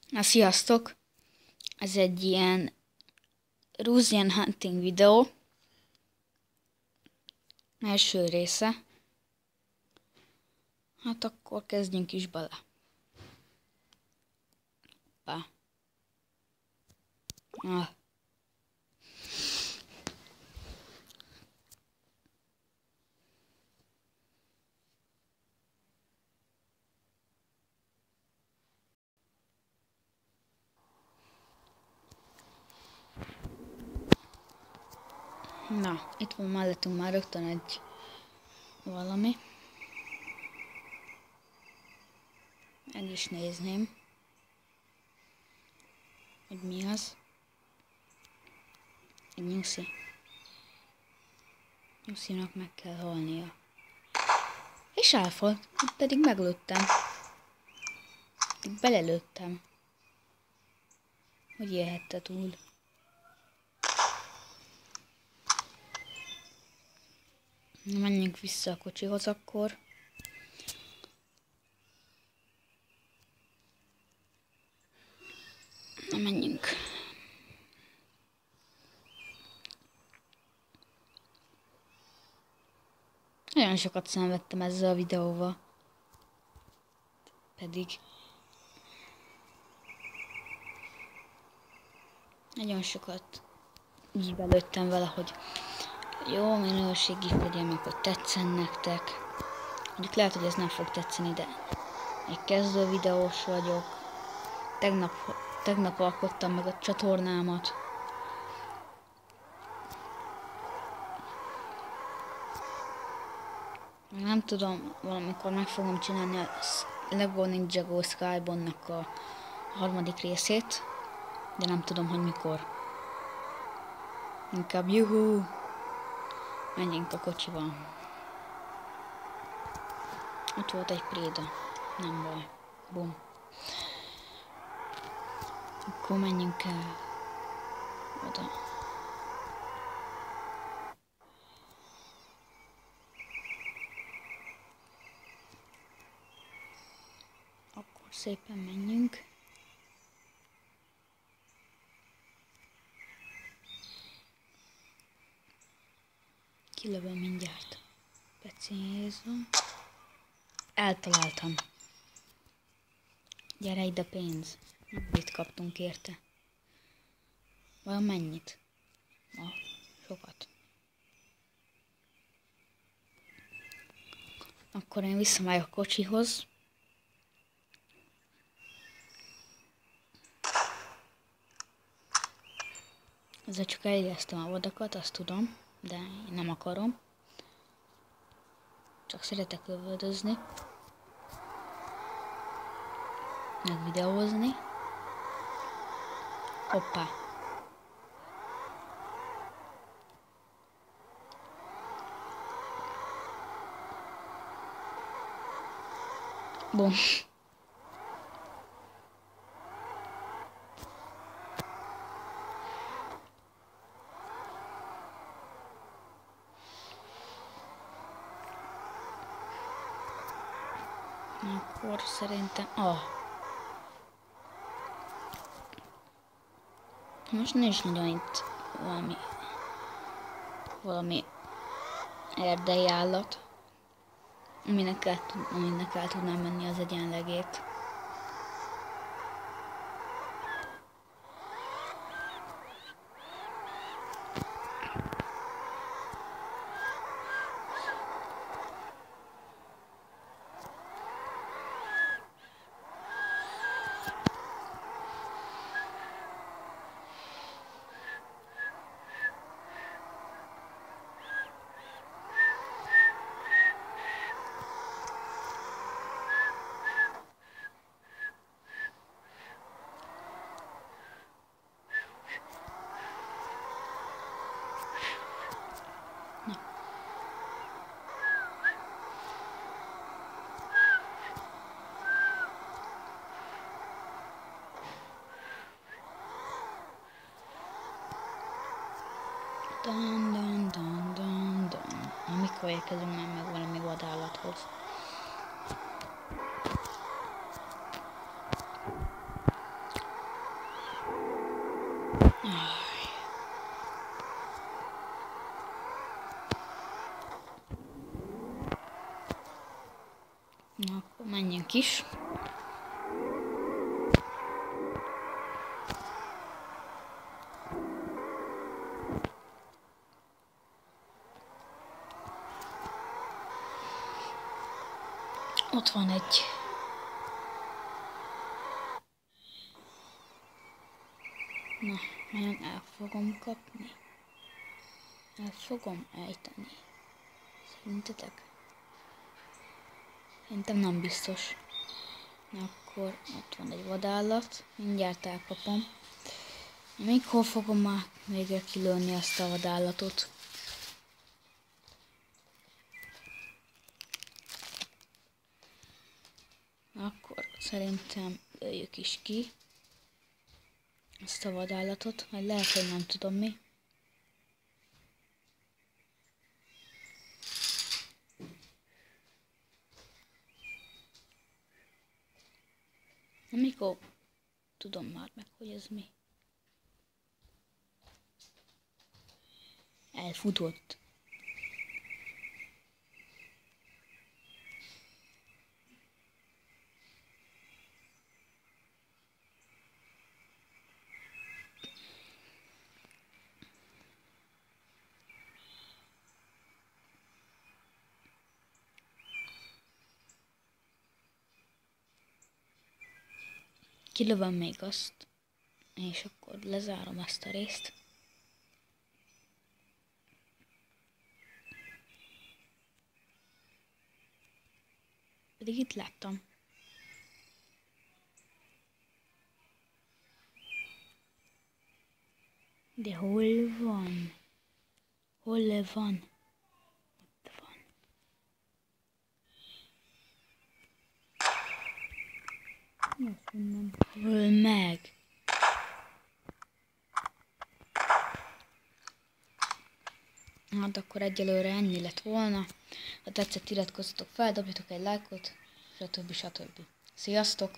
Na, sziasztok! Ez egy ilyen Russian Hunting videó. Első része. Hát akkor kezdjünk is bele. Hoppá. Ah. Na, itt van mellettünk már rögtön egy valami. Meg is nézném, hogy mi az. Egy nyuszi. Nyuszinak meg kell halnia. És elfalt, pedig meglőttem. Pedig belelőttem. Hogy élhette túl. Menjünk vissza a kocsihoz akkor. Na, menjünk. Nagyon sokat szenvedtem ezzel a videóval. Pedig nagyon sokat így belőttem vele, hogy jó minőségi legyen, meg hogy tetszen nektek. Mondjuk lehet, hogy ez nem fog tetszeni, de egy kezdő videós vagyok. Tegnap alkottam meg a csatornámat. Nem tudom, valamikor meg fogom csinálni a Lego Ninjago Skybound-nak a harmadik részét, de nem tudom, hogy mikor. Inkább juhú! Menjünk a kocsival. Ott volt egy préda. Nem baj. Bum. Akkor menjünk el oda. Akkor szépen menjünk. Kilövöm mindjárt. Becézom. Eltaláltam. Gyere ide, pénz. Mit kaptunk érte? Vajon mennyit? Sokat. Akkor én visszamegyek a kocsihoz. Ezzel csak eléreztem a vadakat, azt tudom, de én nem akarom. Csak szeretek lövöldözni. Meg videózni. Hoppá. Bum. Akkor szerintem... Most nincs nagyon itt valami erdei állat, aminek el tudnám menni az egyenlegét. Amikor érkezünk már meg valami vadállathoz. ennek is. Ott van egy. Na, nagyon el fogom kapni. El fogom ejteni. Szerintetek? Szerintem nem biztos. Na, akkor ott van egy vadállat. Mindjárt elkapom. Mikor fogom már végre kilőni ezt a vadállatot? Akkor szerintem lőjük is ki ezt a vadállatot, vagy lehet, hogy nem tudom mi. Mikor tudom már meg, hogy ez mi. Elfutott. Kilövöm még azt, és akkor lezárom ezt a részt. Pedig itt láttam. De hol van? Hol van? Ott van. Most mondom. Hol meg? Hát akkor egyelőre ennyi lett volna. Ha tetszett, iratkozzatok fel, dobjatok egy lájkot, stb. Sziasztok!